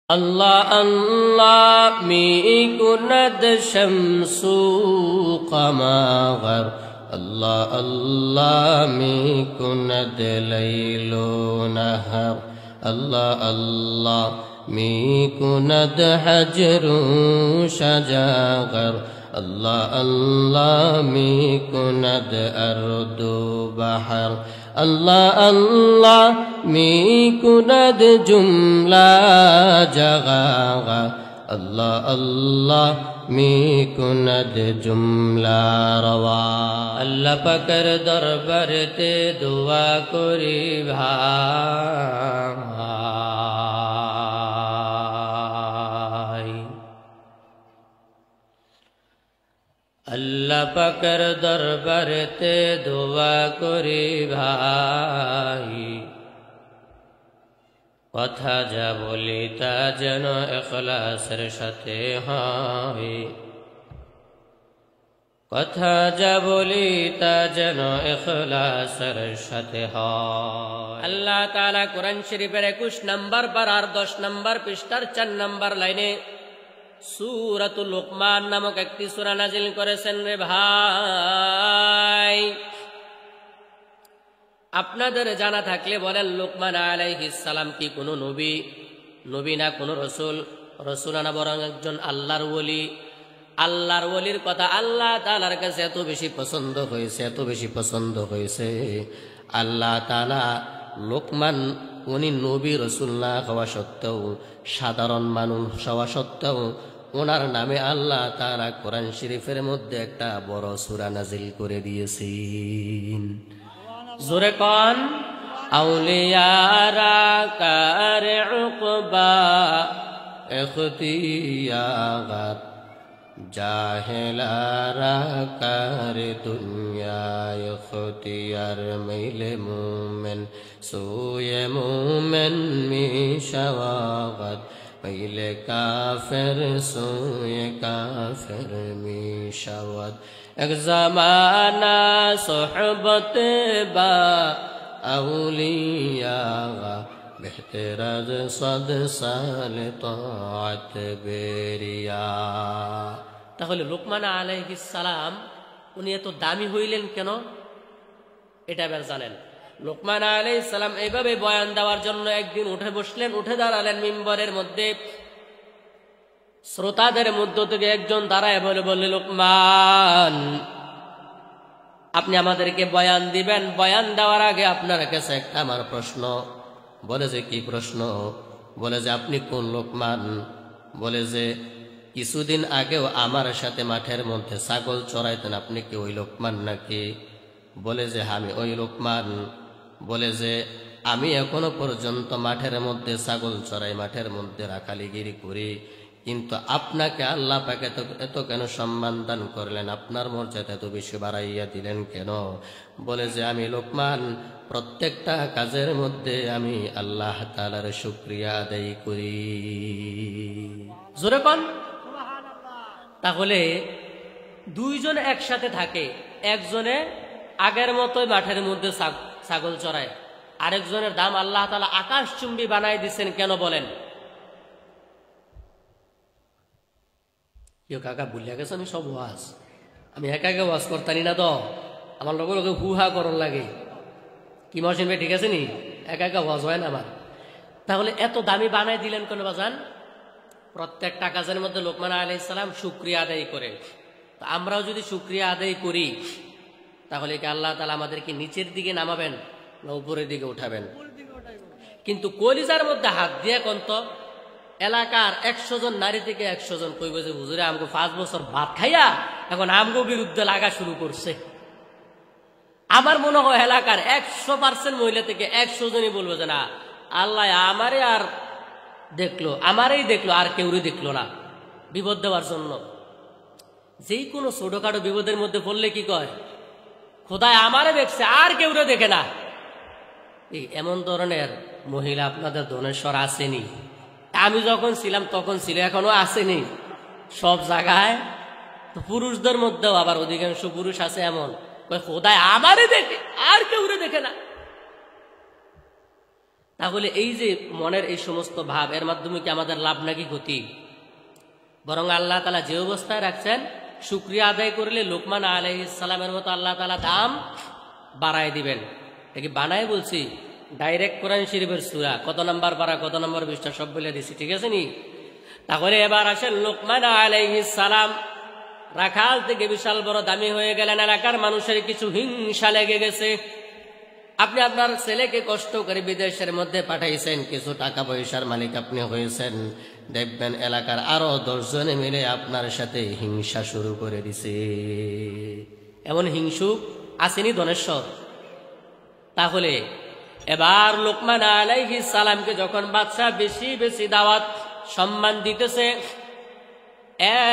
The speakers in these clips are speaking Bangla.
الله الله می کند شمس و قمر، الله الله می کند لیل و نهر، الله الله می کند حجر و شجر، الله الله می کند ارض و بحر، الله الله می کند جمله جغاغ، الله الله می کند جمله روا. الله پاکر دربارতে দোয়া করি ভাই, আল্লাহ পাকের দরবারেতে দোয়া করি ভাই, কথা যা বলি তা যেন ইখলাসের সাথে হয়, কথা যা বলি তা যেন ইখলাসের সাথে হয়। আল্লাহ তাআলা কোরআন শরীফের 21 নম্বর পারার 10 নম্বর পৃষ্ঠার 4 নম্বর লাইনে সূরাতুল লুকমান নামক একটি সূরা নাজিল করেছেন রে ভাই। আপনাদের জানা থাকলে বলেন, লুকমান আলাইহিস সালাম কি কোনো নবী? নবী না কোনো রসুল? রসুল না বরং একজন আল্লাহর ওলি। আল্লাহর ওলির কথা আল্লাহ তাআলার কাছে এত বেশি পছন্দ হয়েছে, এত বেশি পছন্দ হয়েছে, আল্লাহ তাআলা লুকমান উনি নবী রসুল না হওয়া সত্ত্বেও, সাধারণ মানুষ হওয়া সত্ত্বেও ওনার নামে আল্লাহ তাআলা কোরআন শরীফের মধ্যে একটা বড় সূরা নাজিল করে দিয়েছেন। জোরে কোন আউলিয়ারা কার উকবা ইখতিয়ার, জাহেলারা কার দুনিয়া ইখতিয়ার, মিলে মুমিন সুয়ে মুমিন মিশাওয়াত, মিলে কাফের সুয়ে কাফের মিশাওয়াত, এক জামানা সোহবত বা আউলিয়া, বেহতেরাজ সদ সাল তাআত বেরিয়া। তাহলে লুকমান আলাইহিস সালাম উনি এত দামি হইলেন কেন, এটা এবার জানেন। লুকমান আলাইহিস সালাম এইভাবে বয়ান দেওয়ার জন্য একদিন উঠে বসলেন, উঠে দাঁড়ালেন মিম্বরের মধ্যে। শ্রোতাদের মধ্য থেকে একজন দাঁড়ায় বলে, লুকমান আপনি আমাদেরকে বয়ান দিবেন, বয়ান দেওয়ার আগে আপনার কাছে একটা আমার প্রশ্ন। বলে যে কি প্রশ্ন? বলে যে আপনি কোন লুকমান? বলে যে কিছুদিন আগেও আমার সাথে মাঠের মধ্যে ছাগল চড়াইতেন, আপনি কি ওই লুকমান নাকি? বলে যে আমি ওই লুকমান। বলে যে আমি এখনো পর্যন্ত মাঠের মধ্যে ছাগল চড়াই, মাঠের মধ্যে রাখালিগিরি করি, কিন্তু আপনাকে আল্লাহ পাক এত কেন সম্মান দান করলেন, আপনার মর্যাদা এত বেশি বাড়াইয়া দিলেন কেন? বলে যে আমি লুকমান প্রত্যেকটা কাজের মধ্যে আমি আল্লাহ তাআলার শুকরিয়া আদায় করি। জোরে কোন। তাহলে দুইজন একসাথে থাকে, একজনে আগের মতোই মাঠের মধ্যে ছাগল চড়ায়, আরেকজনের দাম আল্লাহ তাআলা আকাশচুম্বী বানাই দিচ্ছেন কেন বলেন? কেউ কাকা ভুলিয়া গেছে আমি সব ওয়াজ, আমি একা একা ওয়াজ করতানি না তো, আমার লগে লগে হু হা করন লাগে। কি মহসিন ভাই ঠিক আছে নি? একা একা ওয়াজ হয় না আমার। তাহলে এত দামি বানাই দিলেন কেন বাজান? প্রত্যেকটা কাজের মধ্যে লুকমান আলাইহিস সালাম শুকরিয়া আদায় করে। তো আমরাও যদি শুকরিয়া আদায় করি তাহলে কি আল্লাহ তাআলা আমাদেরকে নিচের দিকে নামাবেন না উপরের দিকে উঠাবেন? কিন্তু কলিজার মধ্যে হাত দিয়ে কোন তো এলাকার 100 জন নারী থেকে 100 জন কইবে যে হুজুরে আমগো 5 বছর ভাত খাইয়া এখন আমগো বিরুদ্ধে লাগা শুরু করছে। আমার মনে হয় এলাকার 100% মহিলা থেকে 100 জনই বলবে যে না, আল্লাহ আমারে আর দেখলো, আমারই দেখলো, আর কেউরই দেখলো না বিপদ দেওয়ার জন্য। যেই কোনো ছোটখাটো বিপদের মধ্যে পড়লে কি কয়, খোদায় আমারে দেখছে আর কেউরে দেখে না। এমন ধরনের মহিলা আপনাদের ধনেশ্বর আসেনি? আমি যখন ছিলাম তখন ছিল, এখনো আসেনি সব জায়গায়। তো পুরুষদের মধ্যেও আবার অধিকাংশ পুরুষ আছে এমন, খোদায় আমারে দেখে আর কেউরে দেখে না। তাহলে এই যে মনের এই সমস্ত ভাব, এর মাধ্যমে কি আমাদের লাভ নাকি ক্ষতি? বরং আল্লাহ তাআলা যে অবস্থায় রাখছেন, শুকরিয়া আদায় করলে লোকমান আলাইহিস সালামের মতো আল্লাহ তাআলা দাম বাড়ায় দিবেন। এটা কি বানায় বলছি? ডাইরেক্ট কোরআন শরীফের সূরা, কত নাম্বার পারা, কত নম্বর পৃষ্ঠা সব বলে দিছি, ঠিক আছে নি? তাহলে এবার আসেন, লোকমান আলাইহিস সালাম রাখাল থেকে বিশাল বড় দামি হয়ে গেলেন। এলাকার মানুষের কিছু হিংসা লেগে গেছে। আপনি আপনার ছেলেকে কষ্ট করে বিদেশের মধ্যে পাঠাইছেন, কিছু টাকা পয়সার মালিক আপনি হয়েছেন, দেখবেন এলাকার আরো 10 জনে মিলে আপনার সাথে হিংসা শুরু করে দিছে। এমন হিংসুক আসেনি ধনেশ্বর? তাহলে এবার লোকমান আলাইহিস সালামকে যখন বাদশা বেশি বেশি দাওয়াত সম্মান দিতেছে,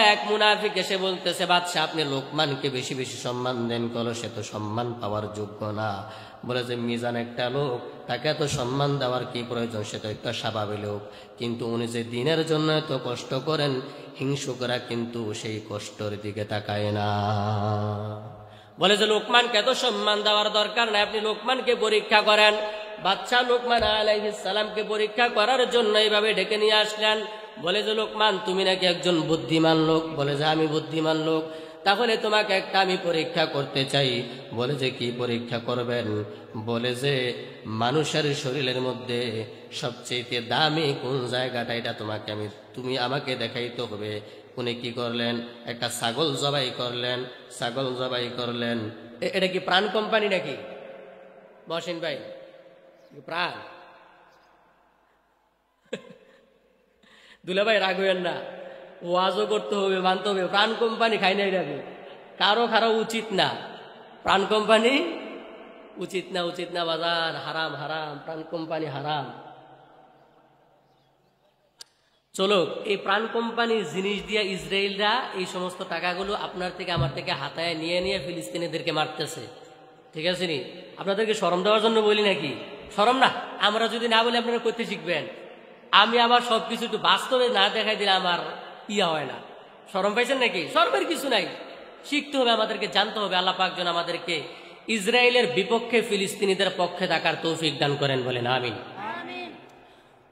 এক মুনাফিক এসে বলতেছে, বাদশা আপনি লোকমানকে বেশি বেশি সম্মান দেন, কলো সে তো সম্মান পাওয়ার যোগ্য না। বলে যে মিজান একটা লোক, তাকে এত সম্মান দেওয়ার কি প্রয়োজন, সে তো একটা স্বাভাবিক লোক, কিন্তু উনি যে দিনের জন্য এত কষ্ট করেন, হিংসুকরা কিন্তু সেই কষ্টের দিকে তাকায় না। বলে যে লোকমানকে এত সম্মান দেওয়ার দরকার নাই, আপনি লোকমানকে পরীক্ষা করেন। বাদশা লোকমান আলাইহিস সালামকে পরীক্ষা করার জন্য এইভাবে ডেকে নিয়ে আসলেন। বলে যে লোকমান, তুমি নাকি একজন বুদ্ধিমান লোক? বলে যে আমি বুদ্ধিমান লোক। তাহলে তোমাকে একটা আমি পরীক্ষা করতে চাই। বলে যে কি পরীক্ষা করবেন? বলে যে মানুষের শরীরের মধ্যে সবচেয়ে দামি কোন জায়গাটা, এটা তুমি আমাকে দেখাইতে হবে। উনি কি করলেন? একটা ছাগল জবাই করলেন। ছাগল জবাই করলেন। এটা কি প্রাণ কোম্পানি নাকি মহসিন ভাই? প্রাণ দুলা ভাই রাগ হইয়েন না, ওয়াজও করতে হবে, মানতে হবে। প্রাণ কোম্পানি খাই নাই রাখবে, কারো খারা উচিত না। প্রাণ কোম্পানি উচিত না, উচিত না বাজার, হারাম হারাম, প্রাণ কোম্পানি হারাম। চলো, এই প্রাণ কোম্পানির জিনিস দিয়ে ইসরায়েলরা এই সমস্ত টাকাগুলো আপনার থেকে আমার থেকে হাতায় নিয়ে নিয়ে ফিলিস্তিনিদেরকে মারতেছে, ঠিক আছে নি? আপনাদেরকে শরম দেওয়ার জন্য বলি নাকি? শরম না? আমরা যদি না বলি আপনারা করতে শিখবেন। আমি আমার সবকিছু একটু বাস্তবে না দেখাই দিলে আমার ইয়া হয় না। শরম পাইছেন নাকি? শরমের কিছু নাই, শিখতে হবে, আমাদেরকে জানতে হবে। আল্লাহ পাক যেন আমাদেরকে ইসরায়েলের বিপক্ষে ফিলিস্তিনিদের পক্ষে থাকার তৌফিক দান করেন, বলেন আমিন।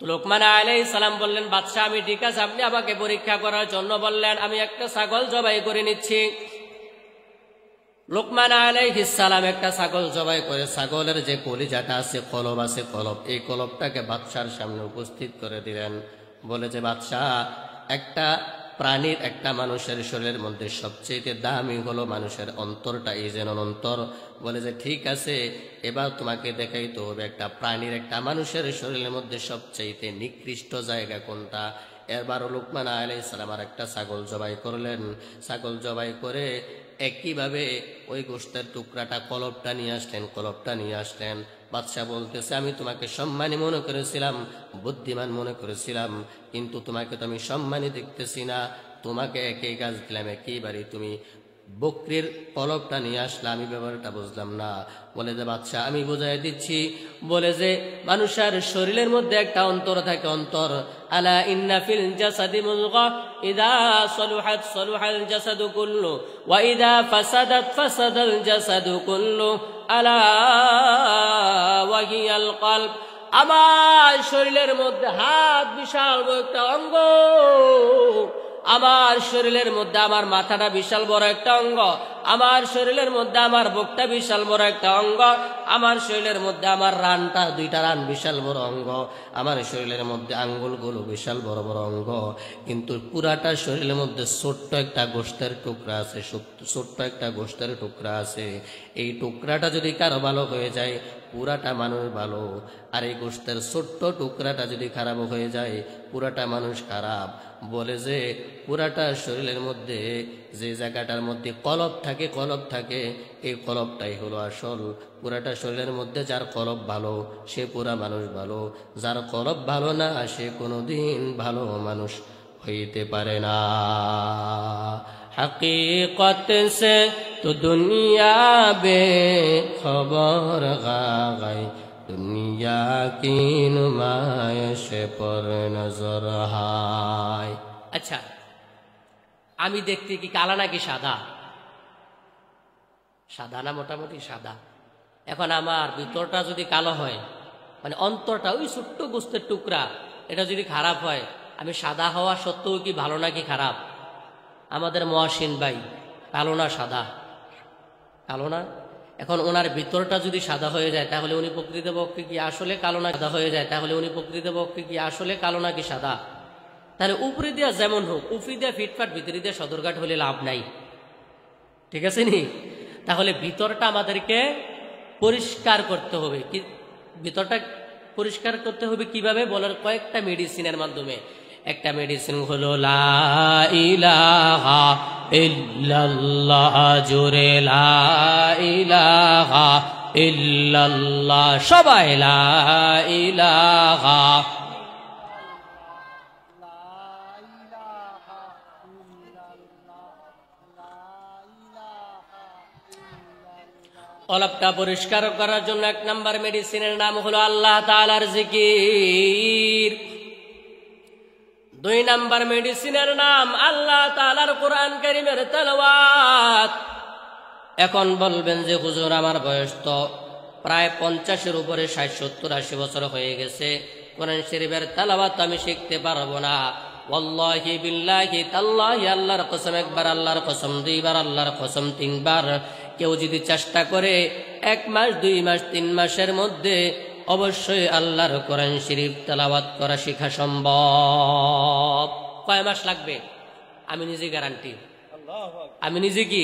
তো লোকমান আলাইহিস সালাম বললেন, বাদশা আমি ঠিক আছে, আপনি আমাকে পরীক্ষা করার জন্য বললেন, আমি একটা ছাগল জবাই করে নিচ্ছি। লোকমান আলাইহিস সালাম একটা ছাগল জবাই করে ছাগলের যে কলিজাটা আছে, কলব আছে, কলব, এই কলবটাকে বাদশার সামনে উপস্থিত করে দিলেন। বলে যে বাদশা, একটা প্রাণীর, একটা মানুষের শরীরের মধ্যে সবচেয়ে দামি হলো মানুষের অন্তরটা, এই যেন অন্তর। বলে যে ঠিক আছে, এবার তোমাকে দেখাইতে হবে একটা প্রাণীর, একটা মানুষের শরীরের মধ্যে সবচেয়ে নিকৃষ্ট জায়গা কোনটা। এবার লোকমান আলাইহিস সালাম আর একটা ছাগল জবাই করলেন। ছাগল জবাই করে একইভাবে ওই গোশতের টুকরাটা, কলবটা নিয়ে আসলেন, কলবটা নিয়ে আসলেন। বাদশা বলতেছে, আমি তোমাকে সম্মানী মনে করেছিলাম, বুদ্ধিমান মনে করেছিলাম, কিন্তু তোমাকে তো আমি সম্মানী দেখতেছি না। তোমাকে একই কাজ দিলাম, একইবারই তুমি বকরির কলবটা নিয়ে আসলে, আমি ব্যাপারটা বুঝলাম না। বলে যে বাদশা আমি বুঝাই দিচ্ছি। বলে যে মানুষের শরীরের মধ্যে একটা অন্তর থাকে, অন্তর। আলা ইন্না ফিল জাসাদি মুযগা ইযা সলুহাত সলুহাল জাসাদু কুল্লু ওয়া ইযা ফাসাদাত ফাসাদাল জাসাদু কুল্লু আলা ওয়া হিয়াল কলব। আমার শরীরের মধ্যে হাত বিশাল বড় একটা অঙ্গ, আমার শরীরের মধ্যে আমার মাথাটা বিশাল বড় একটা অঙ্গ, আমার শরীরের মধ্যে আমার বুকটা বিশাল বড় একটা অঙ্গ, আমার শরীরের মধ্যে আমার রানটা, 2টা রান বিশাল বড় অঙ্গ, আমার শরীরের মধ্যে আঙ্গুলগুলো বিশাল বড় বড় অঙ্গ, কিন্তু পুরাটা শরীরের মধ্যে ছোট্ট একটা গোশতের টুকরা আছে, ছোট্ট একটা গোশতের টুকরা আছে। এই টুকরাটা যদি কারো ভালো হয়ে যায়, পুরাটা মানুষ ভালো। আর এই গোশতের ছোট্ট টুকরাটা যদি খারাপ হয়ে যায়, পুরাটা মানুষ খারাপ। বলে যে পুরাটা শরীরের মধ্যে যে জায়গাটার মধ্যে কলব থাকে, কলব থাকে, এই কলবটাই হলো আসল। পুরাটা শরীরের মধ্যে যার কলব ভালো, সে পুরা মানুষ ভালো। যার কলব ভালো না, সে কোনোদিন ভালো মানুষ হইতে পারে না। हकीकत से तो दुनिया बेखबर गई, दुनिया की नुमाइश पर नजर हाय। আচ্ছা, আমি দেখতে কি কালা নাকি সাদা? সাদা না? মোটামুটি সাদা। এখন আমার ভিতরটা যদি কালো হয়, মানে অন্তরটা ওই ছোট্ট গোস্তের টুকরা, এটা যদি খারাপ হয়, আমি সাদা হওয়া সত্ত্বেও কি ভালো নাকি খারাপ? আমাদের মহাসিন ভাই কালো না সাদা? কালো না? এখন ওনার ভিতরটা যদি সাদা হয়ে যায় তাহলে উনি প্রকৃতপক্ষে কি আসলে কালো না সাদা হয়ে যায় তাহলে উনি প্রকৃতপক্ষে কি আসলে কালো নাকি সাদা? তাহলে উপরে দিয়া যেমন হোক, উপরে দিয়া ফিটফাট, ভিতরে দিয়া সদরঘাট হলে লাভ নাই। ঠিক আছে নি? তাহলে ভিতরটা আমাদেরকে পরিষ্কার করতে হবে। কি ভিতরটা পরিষ্কার করতে হবে কিভাবে? বলার কয়েকটা মেডিসিনের মাধ্যমে। একটা মেডিসিন হলো লা ইলাহা ইল্লাল্লাহ, জোরে লা ইলাহা ইল্লাল্লাহ, সবাই লা ইলাহা। কলবটা পরিষ্কার করার জন্য 1 নাম্বার মেডিসিনের নাম হলো আল্লাহ তাআলার জিকির। 2 নাম্বার মেডিসিনের নাম আল্লাহ তাআলার কোরআন কারীমের তেলাওয়াত। এখন বলবেন যে হুজুর আমার বয়স তো প্রায় 50-এর উপরে, 60, 70, 80 বছর হয়ে গেছে, কোরআন শরীফের তেলাওয়াত আমি শিখতে পারবো না। ওয়াল্লাহি বিল্লাহি তাল্লাহি, আল্লাহর কসম 1 বার, আল্লাহর কসম 2 বার, আল্লাহর কসম 3 বার, কেউ যদি চেষ্টা করে 1 মাস 2 মাস 3 মাসের মধ্যে অবশ্যই আল্লাহর কোরআন শরীফ তেলাওয়াত করা শেখা সম্ভব। কয় মাস লাগবে? আমি নিজে গ্যারান্টি। আমি নিজে কি?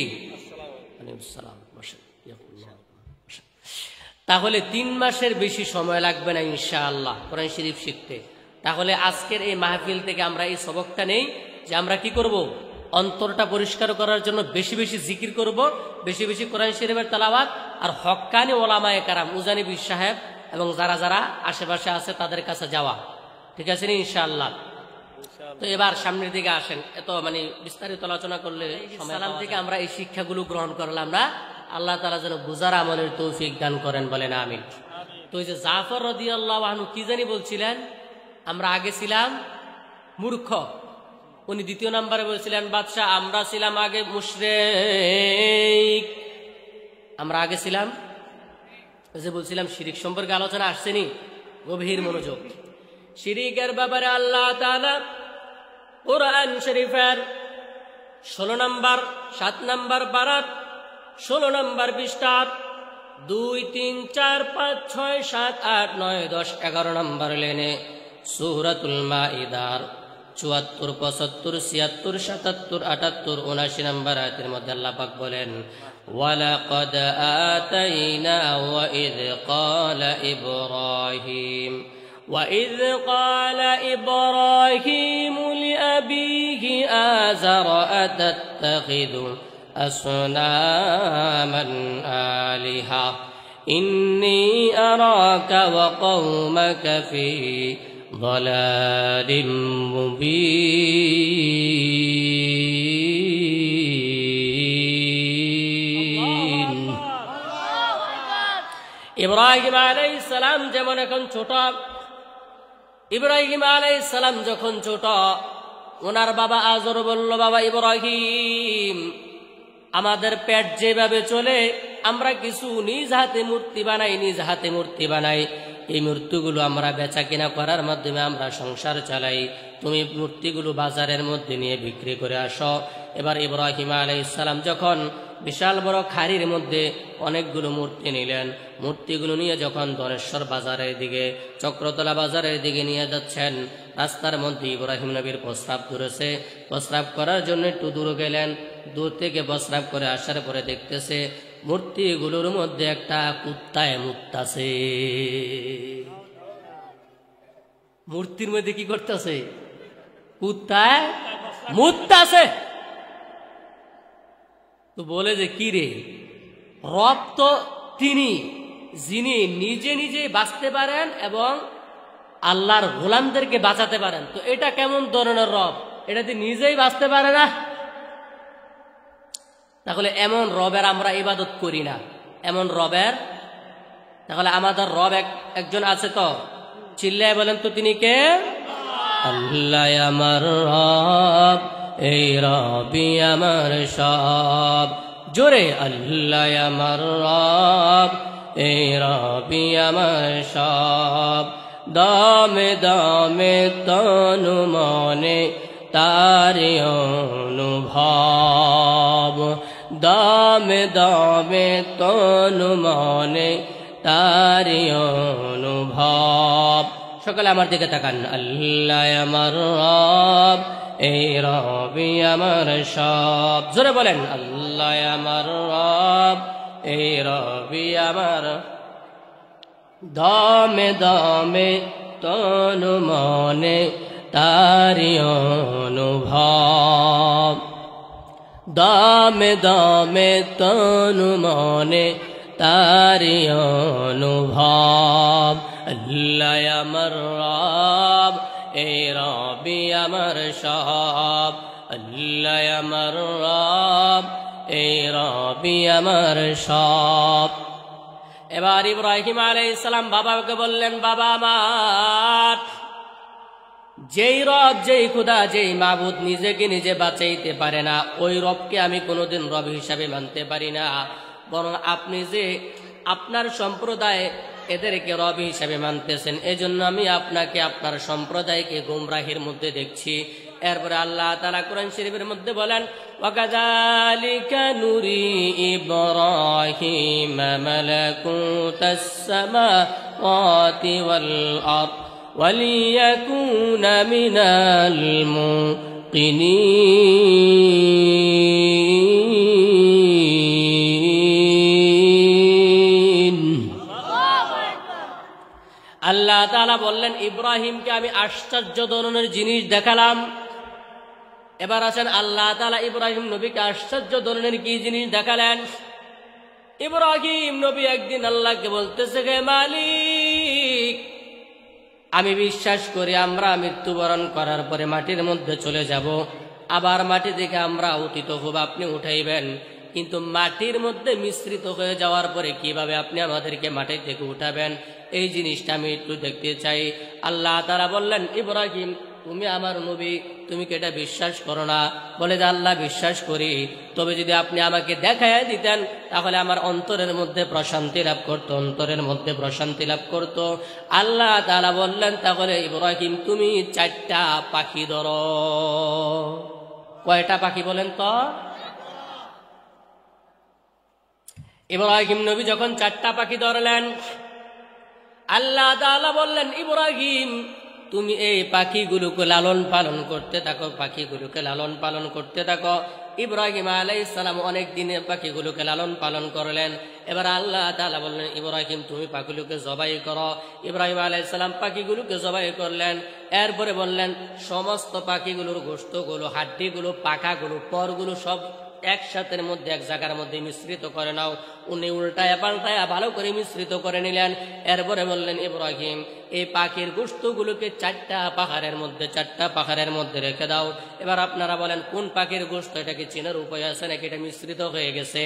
তাহলে 3 মাসের বেশি সময় লাগবে না ইনশাআল্লাহ কোরআন শরীফ শিখতে। তাহলে আজকের এই মাহফিল থেকে আমরা এই সবকটা নেই যে আমরা কি করব? অন্তরটা পরিষ্কার করার জন্য বেশি বেশি জিকির করব, বেশি বেশি কোরআন শরীফের তেলাওয়াত, আর হক্কানি ওলামায়ে কেরাম, উজানি বীর সাহেব এবং যারা যারা আশেপাশে আছে তাদের কাছে যাওয়া। ঠিক আছে না ইনশাআল্লাহ? তো এবার সামনের দিকে আসেন, এত মানে বিস্তারিত আলোচনা করলে সালাম থেকে আমরা এই শিক্ষাগুলো গ্রহণ করলাম না। আল্লাহ তাআলা যেন বুঝার আমলের তৌফিক দান করেন, বলেন আমিন। তো এই যে জাফর রাদিয়াল্লাহু আনহু কি জানি বলছিলেন, আমরা আগে ছিলাম মূর্খ, উনি 2য় নম্বরে বলছিলেন বাদশাহ আমরা ছিলাম আগে মুশরিক। আমরা আগে ছিলাম, যে বলছিলাম শিরিক সম্পর্কে আলোচনা আসছেনি, গভীর মনোযোগ। শিরিকের ব্যাপারে আল্লাহ তাআলা কোরআন শরীফের 16 নম্বর 7 নম্বর পারাত 16 নম্বর পৃষ্ঠা 2, 3, 4, 5, 6, 7, 8, 9, 10, 11 নম্বর লেনে সূরাতুল মাইদার 74, 75, 76, 77, 78, 79 নম্বর আয়াতের মধ্যে আল্লাহ পাক বলেন ওয়ালাকাদ আতাইনা ওয়াইদ ক্বালা ইব্রাহিম وَإِذْ قَالَ إِبْرَاهِيمُ لِأَبِيهِ آزَرَ أَتَتَّخِذُ أَصْنَامًا آلِهَةً إِنِّي أَرَاكَ وَقَوْمَكَ فِي ضَلَالٍ مُبِينٍ। ইব্রাহিম আলাইহিস সালাম যেমন এখন ছোট, ইব্রাহিম আলাইহিস সালাম যখন ছোট, ওনার বাবা আজর বলল বাবা ইব্রাহিম আমাদের পেট যেভাবে চলে আমরা কিছু নিজ হাতে মূর্তি বানাই, এই মূর্তিগুলো আমরা বেচা কিনা করার মাধ্যমে আমরা সংসার চালাই, তুমি মূর্তিগুলো বাজারের মধ্যে নিয়ে বিক্রি করে আসো। এবার ইব্রাহিম আলাইহিস সালাম যখন বিশাল বড় খাড়ির মধ্যে অনেকগুলো মূর্তি নিলেন, মূর্তিগুলো নিয়ে যখন ধনেশ্বর বাজারের দিকে, চক্রতলা বাজারের দিকে নিয়ে যাচ্ছেন, রাস্তার মধ্যে ইব্রাহিম নবীর প্রস্রাব ধরেছে। প্রস্রাব করার জন্য একটু দূর গেলেন, দূর থেকে প্রস্রাব করে আসার পরে দেখতেছে মূর্তিগুলোর মধ্যে একটা কুত্তায় মুততাছে। মূর্তির মধ্যে কি করতেছে? কুত্তায় মুততাছে। তো বলে যে কি রে, রব তো তিনি যিনি নিজে নিজে বাঁচতে পারেন এবং আল্লাহর গোলামদেরকে বাঁচাতে পারেন, তো এটা কেমন ধরনের রব? এটা তো নিজেই বাঁচতে পারে না। তাহলে এমন রবের আমরা ইবাদত করি না, এমন রবের। তাহলে আমাদের রব একজন আছে, তো চিল্লায় বলেন তো তিনি কে? আল্লাহ আমার রব, এই রবি আমার সব। জোরে আল্লাহ আমার রব, এই রবি আমার সব দামে দামে তনু মনে তারি অনুভব দামে দামে তনু মনে তারি অনুভব সকলে আমার দিকে তাকান আল্লাহ আমার রব এই রবি আমার সব জোরে বলেন আল্লাহ আমার রব এই রবি আমার দামে দামে তনু মনে তারি অনুভব দামে দামে তনু মনে তারি অনুভব আল্লাহ আমার রব এই রবি আমার সব আল্লাহ আমার রব এই রবি আমার সব এবার ইব্রাহিম আলাইহিস সালাম বাবাকে বললেন বাবা আমার যেই রব যেই খোদা যেই মাবুদ নিজেকে নিজে বাঁচাইতে পারে না ওই রবকে আমি কোনোদিন রব হিসাবে মানতে পারি না বরং আপনি যে আপনার সম্প্রদায় এদেরকে রব হিসাবে মানতেছেন এজন্য আমি আপনাকে আপনার সম্প্রদায়কে গুমরাহির মধ্যে দেখছি এরপরে আল্লাহ তাআলা কোরআন শরীফের মধ্যে বলেন ওয়াকাযালিকা নুরি ইব্রাহিম মালাকুতাস সামাওয়াতি ওয়াল আরদ ওয়ালিয়াকুনা মিনাল মুকিনিন আল্লাহ তাআলা বললেন ইব্রাহিমকে আমি আশ্চর্য ধরনের জিনিস দেখালাম এবার আসেন আল্লাহ তাআলা ইব্রাহিম নবীকে আশ্চর্য ধরনের কি জিনিস দেখালেন ইব্রাহিম নবী একদিন আল্লাহকে বলতেছে হে মালিক আমি বিশ্বাস করি আমরা মৃত্যুবরণ করার পরে মাটির মধ্যে চলে যাব আবার মাটি থেকে আমরা উত্থিত হব আপনি উঠাইবেন কিন্তু মাটির মধ্যে মিশ্রিত হয়ে যাওয়ার পরে কিভাবে আপনি আমাদেরকে মাটি থেকে উঠাবেন এই জিনিসটা আমি একটু দেখতে চাই আল্লাহ তাআলা বললেন ইব্রাহিম তুমি আমার নবী তুমি কি এটা বিশ্বাস করো না বলে যে আল্লাহ বিশ্বাস করি তবে যদি আপনি আমাকে দেখায় দিতেন তাহলে আমার অন্তরের মধ্যে প্রশান্তি লাভ করতো অন্তরের মধ্যে প্রশান্তি লাভ করতো আল্লাহ তাআলা বললেন তাহলে ইব্রাহিম তুমি 4টা পাখি ধরো কয়টা পাখি বলেন তো ইব্রাহিম নবী যখন 4টা পাখি ধরলেন আল্লাহ তাআলা বললেন ইব্রাহিম তুমি এই পাখিগুলোকে লালন পালন করতে থাকো পাখিগুলোকে লালন পালন করতে থাকো ইব্রাহিম আলাইহিস সালাম অনেক দিনে পাখিগুলোকে লালন পালন করলেন এবার আল্লাহ তাআলা বললেন ইব্রাহিম তুমি পাখিগুলোকে জবাই করো ইব্রাহিম আলাইহিস সালাম পাখিগুলোকে জবাই করলেন এরপরে বললেন সমস্ত পাখিগুলোর গোশতগুলো হাড্ডিগুলো পাখাগুলো পরগুলো সব একসাথের মধ্যে এক জায়গার মধ্যে মিশ্রিত করে নাও উনি উল্টায় পাল্টায় ভালো করে মিশ্রিত করে নিলেন এরপরে বললেন ইব্রাহিম এই পাখির গোশতগুলোকে 4টা পাহাড়ের মধ্যে রেখে দাও এবার আপনারা বলেন কোন পাখির গোশত এটাকে চেনার উপায় আছে নাকি এটা মিশ্রিত হয়ে গেছে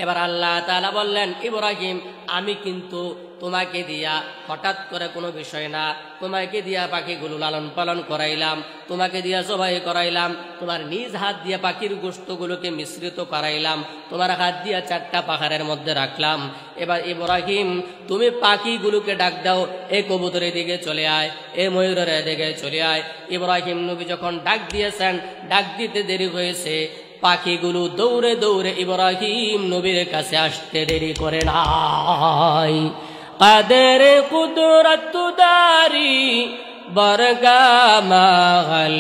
এবার আল্লাহ তাআলা বললেন ইব্রাহিম আমি কিন্তু তোমাকে দিয়া হঠাৎ করে কোনো বিষয় না তোমাকে দিয়া পাখিগুলো লালন পালন করাইলাম তোমাকে দিয়া জবাই করাইলাম তোমার নিজ হাত দিয়া পাখির গোশতগুলোকে মিশ্রিত করাইলাম তোমার হাত দিয়া 4টা পাহাড়ের মধ্যে রাখলাম এবার ইব্রাহিম তুমি পাখিগুলোকে ডাক দাও এই কবুতরের দিকে চলে আয় এই ময়ূরের দিকে চলে আয় ইব্রাহিম নবী যখন ডাক দিয়েছেন ডাক দিতে দেরি হয়েছে পাখিগুলো দৌড়ে দৌড়ে ইব্রাহিম নবীর কাছে আসতে দেরি করে নাই কাদের কুদরত দারি বরগামাল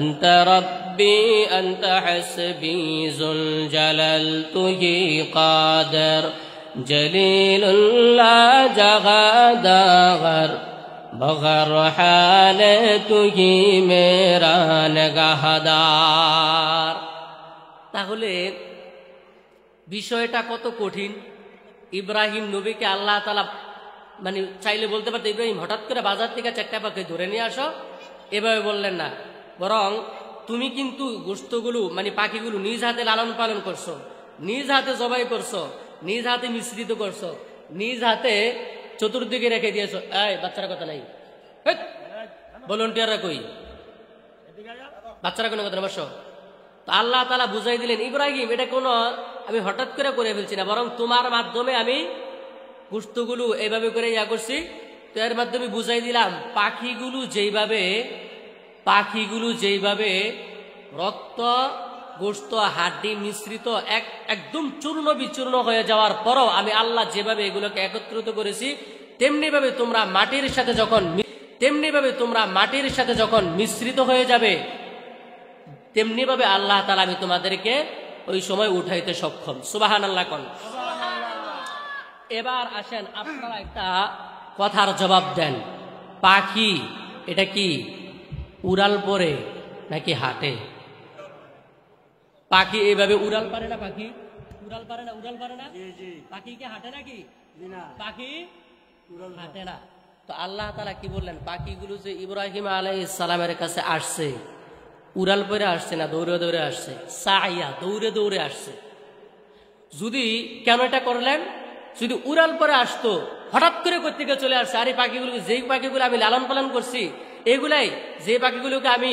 أنت ربي أنت حسبي ذو الجلال তুহি قادر جليل لا جغداغر بغر حال তুহি মেরা নগাহদার তাহলে বিষয়টা কত কঠিন ইব্রাহিম নবীকে আল্লাহ তাআলা মানে চাইলে বলতে পারতো ইব্রাহিম হঠাৎ করে বাজার থেকে 4টা পাখি ধরে নিয়ে আসো এভাবে বললেন না বরং তুমি কিন্তু গোশতগুলো মানে পাখিগুলো নিজ হাতে লালন পালন করছো নিজ হাতে জবাই করছো নিজ হাতে মিশ্রিত করছো নিজ হাতে চতুর্দিকে রেখে দিয়েছো এই বাচ্চারা কথা নাই ভলান্টিয়াররা কই বাচ্চারা কোনো কথা না বসো তো আল্লাহ তাআলা বুঝাই দিলেন ইব্রাহিম এটা কোনো আমি হঠাৎ করে ফেলছি না বরং তোমার মাধ্যমে আমি গোশতগুলো এইভাবে করে ইয়া করছি। তো এর মাধ্যমে বুঝাই দিলাম পাখিগুলো যেইভাবে রক্ত গোশত হাড্ডি মিশ্রিত একদম চূর্ণ বিচূর্ণ হয়ে যাওয়ার পরও আমি আল্লাহ যেভাবে এগুলোকে একত্রিত করেছি, তেমনিভাবে তোমরা মাটির সাথে যখন মিশ্রিত হয়ে যাবে, তেমনিভাবে আল্লাহ তাআলা আমি তোমাদেরকে ওই সময় উঠাইতে সক্ষম। সুবহানাল্লাহ কোন। এবার আসেন আপনারা একটা কথার জবাব দেন, পাখি এটা কি উড়াল পরে নাকি হাঁটে? পাখি এইভাবে উড়াল পারে না? পাখি উড়াল পারে না? পাখি কি হাঁটে নাকি? পাখি হাঁটে না। তো আল্লাহ তাআলা কি বললেন, পাখিগুলো যে ইব্রাহিম আলাইহিস সালামের কাছে আসছে, উড়াল পরে আসছে না, দৌড়ে দৌড়ে আসছে? সাইয়া, দৌড়ে দৌড়ে আসছে। যদি কেন এটা করলেন? যদি উড়াল পরে আসতো, হঠাৎ করে কোত্থেকে চলে আসছে, আর এই পাখিগুলোকে, যেই পাখিগুলো আমি লালন পালন করছি, এগুলাই যে পাখিগুলোকে আমি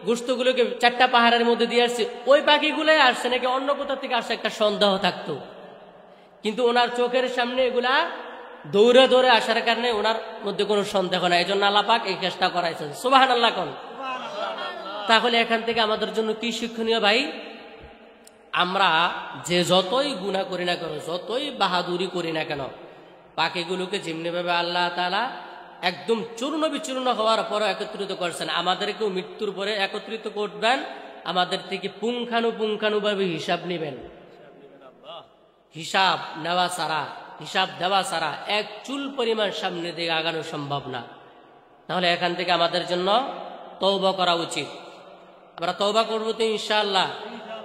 গোশতগুলোকে 4টা পাহাড়ের মধ্যে দিয়ে আসছি, ওই পাখিগুলাই আসছে নাকি অন্য কোথা থেকে আসছে, একটা সন্দেহ থাকতো। কিন্তু ওনার চোখের সামনে এগুলা দৌড়ে দৌড়ে আসার কারণে ওনার মধ্যে কোনো সন্দেহ নাই। এই জন্য আল্লাহ পাক এই চেষ্টা করাইছেন। সুবহানাল্লাহ কোন। তাহলে এখান থেকে আমাদের জন্য কি শিক্ষণীয় ভাই? আমরা যে যতই গুনাহ করি না কেন, যতই বাহাদুরি করি না কেন, পাখিগুলোকে যেমনিভাবে আল্লাহ তাআলা একদম চূর্ণ বিচূর্ণ হওয়ার পর একত্রিত করছেন, আমাদেরকেও মৃত্যুর পরে একত্রিত করবেন, আমাদের থেকে পুঙ্খানুপুঙ্খানুভাবে হিসাব নেবেন। হিসাব দেওয়া ছাড়া এক চুল পরিমাণ সামনে দিকে আগানো সম্ভব না। তাহলে এখান থেকে আমাদের জন্য তওবা করা উচিত। আমরা তওবা করবো তো ইনশাআল্লাহ।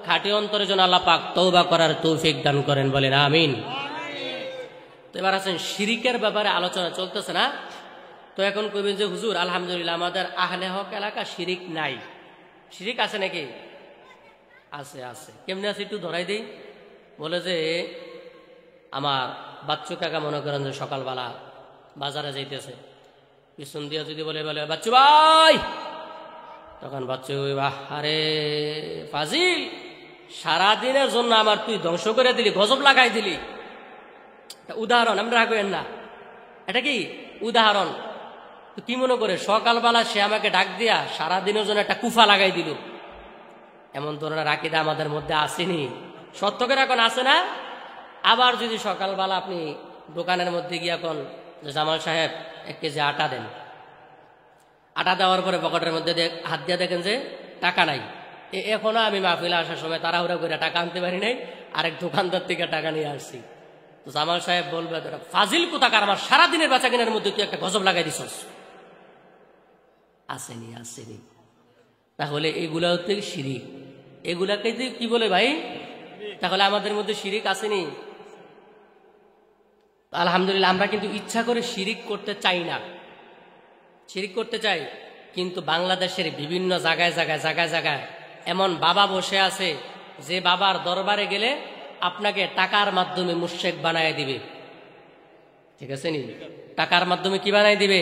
খাঁটি অন্তরের জন্য আল্লাহ পাক তওবা করার তৌফিক দান করেন, বলেন আমিন। তো এবার আছেন শিরিকের ব্যাপারে আলোচনা চলতেছে না? তো এখন কইবেন যে হুজুর আলহামদুলিল্লাহ আমাদের আহলে হক এলাকা শিরিক নাই। শিরিক আছে নাকি? আছে। কেমনে আছে একটু ধরাই দিই। বলে যে আমার বাচ্চু কাকা মনে করেন যে সকালবেলা বাজারে যাইতেছে, পিছন দিয়ে যদি বলে বাচ্চু ভাই, তখন বাচ্চু, আরে ফাজিল, সারাদিনের জন্য আমার তুই ধ্বংস করে দিলি, গজব লাগাই দিলি। উদাহরণ, আমরা রাখবেন না, এটা কি উদাহরণ। তো কি মনে করে সকালবেলা সে আমাকে ডাক দিয়া সারাদিনের জন্য একটা কুফা লাগাই দিল? এমন ধরনের আকীদা আমাদের মধ্যে আসেনি। সত্য করে এখন আসে না? আবার যদি সকালবেলা আপনি দোকানের মধ্যে গিয়ে এখন জামাল সাহেব 1 কেজি আটা দেন, আটা দেওয়ার পরে পকেটের মধ্যে হাত দিয়ে দেখেন যে টাকা নাই। এখনো আমি মাহফিলে আসার সময় তাড়াহুড়া করে টাকা আনতে পারি নাই, আরেক দোকানদার থেকে টাকা নিয়ে আসছি। তো জামাল সাহেব বলবে, ফাজিল কোথাকার, আমার সারাদিনের বেচা কেনার মধ্যে তুই একটা গজব লাগাই দিছস। আসেনি। তাহলে এগুলা হচ্ছে শিরিক। এগুলাকে কি বলে ভাই? তাহলে আমাদের মধ্যে শিরিক আসেনি? আলহামদুলিল্লাহ, আমরা কিন্তু ইচ্ছা করে শিরিক করতে চাই না। শিরিক করতে চাই, কিন্তু বাংলাদেশের বিভিন্ন জায়গায় এমন বাবা বসে আছে যে বাবার দরবারে গেলে আপনাকে টাকার মাধ্যমে মুশরিক বানায় দিবে। ঠিক আছে নি? টাকার মাধ্যমে কি বানায় দিবে?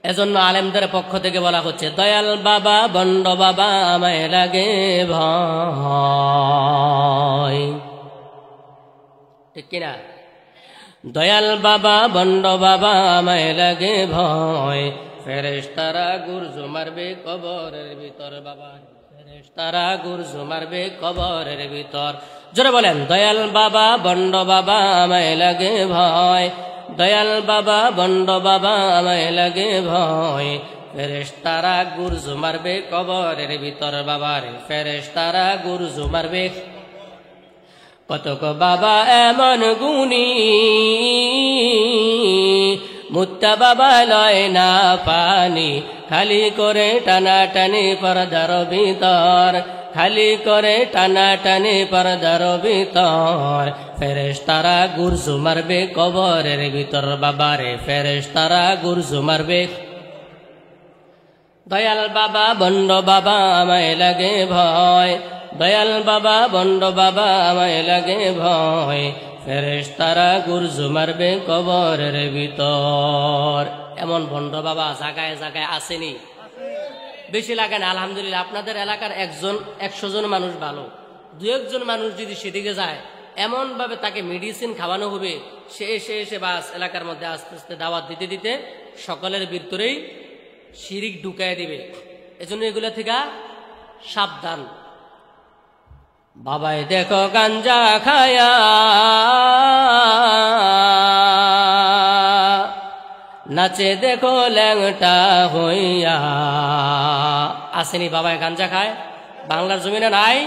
এজন্য আলেমদের পক্ষ থেকে বলা হচ্ছে, দয়াল বাবা বন্ড বাবা আমায় লাগে ভয়। ঠিক কিনা? দয়াল বাবা বন্ড বাবা আমায় লাগে ভয়, ফেরেশতারা গুরজু মারবে কবরের ভিতর। বাবা ফেরেশতারা গুরজু মারবে কবরের ভিতর। জোরে বলেন, দয়াল বাবা বন্ড বাবা আমায় লাগে ভয়, দয়াল বাবা বন্ড বাবা আমায় লাগে ভয়, ফেরেশতারা গুরজু মারবে কবরের ভিতর। বাবারে ফেরেশতারা গুরজু মারবে। কতক বাবা এমন গুণী, মুত্তা বাবা লয় না পানি, খালি করে টানাটানি পর্দার ভিতর, খালি করে টানাটানি পর্দার ভিতর। ফেরেশতারা গুরজু মারবে কবরের ভিতর। বাবারে ফেরেশতারা গুরজু মারবে। দয়াল বাবা বন্ড বাবা আমায় লাগে ভয়, দয়াল বাবা বন্ড বাবা আমায় লাগে ভয়, ফেরেশতারা গুরজু মারবে কবরের ভিতর। এমন ভণ্ড বাবা জায়গায় আসেনি? বেশি লাগে না। আলহামদুলিল্লাহ, আপনাদের এলাকার 100 জন মানুষ ভালো, 2-1 জন মানুষ যদি সেদিকে যায়, এমনভাবে তাকে মেডিসিন খাওয়ানো হবে, সে এসে বাস এলাকার মধ্যে আস্তে আস্তে দাওয়াত দিতে দিতে সকলের ভিতরেই শিরিক ঢুকায় দিবে। এজন্য এগুলো থেকে সাবধান। বাবাই দেখো গাঞ্জা খায়া নাচে দেখো ল্যাংটা হইয়া। আসেনি বাবাই গাঞ্জা খায়? বাংলার জমিনে নাই?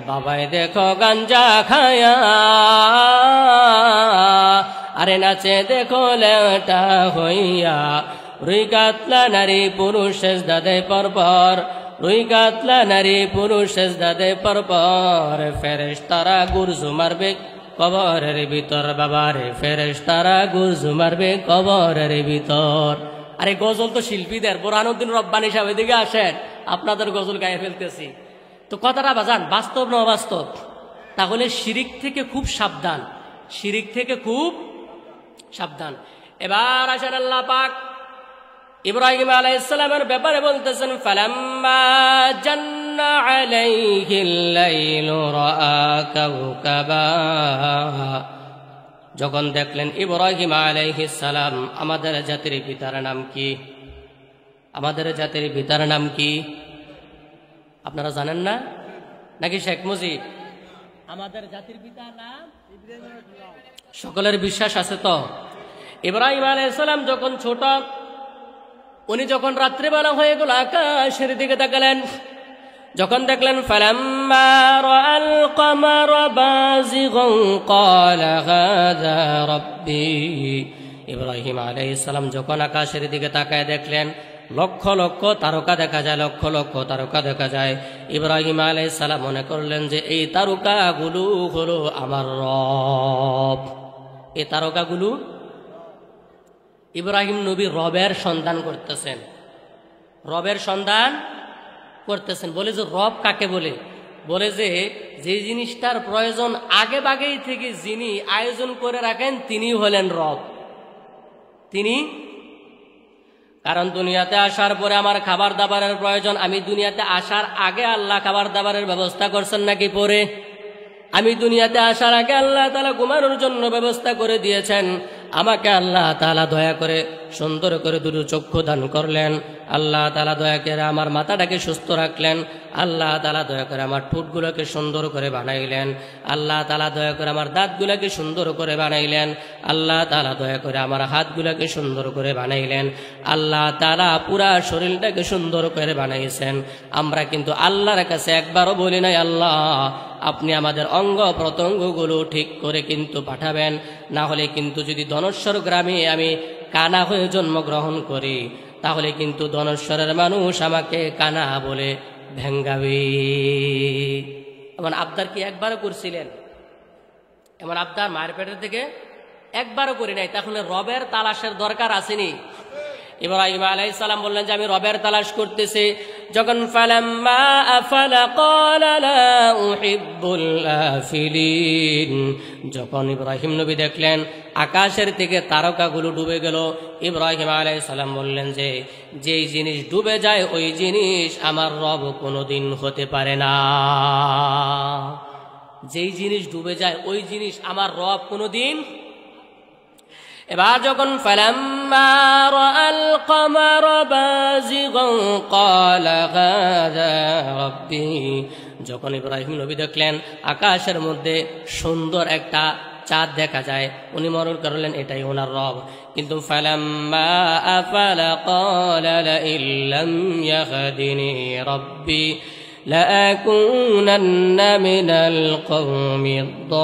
বাবাই দেখো গাঞ্জা খায়া আরে নাচে দেখো ল্যাংটা হইয়া। রুই কাতলা নারী পুরুষ সেজদা দেয় পরপর, রুই কাতলা নারী পুরুষ সেজদা দেয় পরপর। ফেরেশতারা গুরজু মারবে কবরের ভিতর, বাবারে ফেরেশতারা গুরজু মারবে কবরের ভিতর। আরে গজল তো শিল্পীদের, বুরহানুদ্দিন রব্বানী সাহেব এদিকে আসেন, আপনাদের গজল গায়ে ফেলতেছি। তো কথাটা বাজান বাস্তব না অবাস্তব? তাহলে শিরিক থেকে খুব সাবধান, শিরিক থেকে খুব সাবধান। এবার আসেন আল্লাহ পাক ইব্রাহিম আলাইহিস সালামের ব্যাপারে বলতেছেন, ফালাম্মা জান্না আলাইহিল লাইলু রাআ কাওকাবা। যখন দেখলেন ইব্রাহিম আলাইহিস সালাম, আমাদের জাতির পিতার নাম কি? আমাদের জাতির পিতার নাম কি আপনারা জানেন না নাকি শেখ মুজিব? আমাদের জাতির পিতার নাম সকলের বিশ্বাস আছে তো? ইব্রাহিম আলাইহিস সালাম যখন ছোট, উনি যখন রাত্রিবেলা হয়ে গেল আকাশের দিকে তাকালেন, যখন দেখলেন ফালাম্মা রাআল কমারা বাযিগান ক্বালা হাযা রাব্বি। ইব্রাহিম আলাইহিস সালাম যখন আকাশের দিকে তাকায় দেখলেন লক্ষ লক্ষ তারকা দেখা যায়, লক্ষ লক্ষ তারকা দেখা যায়। ইব্রাহিম আলাইহিস সালাম মনে করলেন যে এই তারকাগুলো হলো আমার রব। এই তারকাগুলো ইব্রাহিম নবী রবের সন্ধান করতেছেন, রবের সন্ধান করতেছেন। বলে যে রব কাকে বলে? বলে যে জিনিসটার প্রয়োজন আগে বাগেই থেকে যিনি আয়োজন করে রাখেন তিনি হলেন রব। তিনি, কারণ দুনিয়াতে আসার পরে আমার খাবার দাবারের প্রয়োজন, আমি দুনিয়াতে আসার আগে আল্লাহ খাবার দাবারের ব্যবস্থা করছেন নাকি পরে? আমি দুনিয়াতে আসার আগে আল্লাহ তাআলা ঘুমানোর জন্য ব্যবস্থা করে দিয়েছেন। আমাকে আল্লাহ তাআলা দয়া করে সুন্দর করে দুটো চক্ষু দান করলেন, আল্লাহ তাআলা দয়া করে আমার মাথাটাকে সুস্থ রাখলেন, আল্লাহ তাআলা দয়া করে আমার ঠোঁটগুলোকে সুন্দর করে বানাইলেন, আল্লাহ তাআলা দয়া করে আমার দাঁতগুলোকে সুন্দর করে বানাইলেন, আল্লাহ তাআলা দয়া করে আমার হাতগুলোকে সুন্দর করে বানাইলেন, আল্লাহ তাআলা পুরা শরীরটাকে সুন্দর করে বানাইছেন। আমরা কিন্তু আল্লাহর কাছে একবারও বলি নাই আল্লাহ আপনি আমাদের অঙ্গ প্রত্যঙ্গগুলো ঠিক করে কিন্তু পাঠাবেন, না হলে কিন্তু যদি ধনেশ্বর গ্রামে আমি কানা হয়ে জন্মগ্রহণ করি তাহলে কিন্তু ধনেশ্বরের মানুষ আমাকে কানা বলে ভেঙ্গাবে। এমন আবদার কি একবারও করছিলেন? এমন আবদার মায়ের পেটের থেকে একবারও করি নাই। তাহলে রবের তালাশের দরকার আসেনি? ইব্রাহিম আলাইহিস সালাম বললেন যে আমি রবের তালাশ করতেছি। যখন ফালাম্মা আফালা ক্বালা লা উহিব্বুল আফিলিন, যখন ইব্রাহিম নবী দেখলেন আকাশের থেকে তারকাগুলো ডুবে গেল, ইব্রাহিম আলাইহিস সালাম বললেন যে যেই জিনিস ডুবে যায় ওই জিনিস আমার রব কোনোদিন হতে পারে না। যেই জিনিস ডুবে যায় ওই জিনিস আমার রব কোনোদিন। এবার যখন ফালাম্মা রাআল কমারা বাযিগান ক্বালা হাযা রাব্বি, যখন ইব্রাহিম নবী দেখলেন আকাশের মধ্যে সুন্দর একটা চাঁদ দেখা যায়, উনি মনে করলেন এটাই ওনার রব। কিন্তু ফালাম্মা আফালা ক্বালা লা ইল্লাম ইয়াহদিনি রাব্বি لأكونن من القوم الضالين।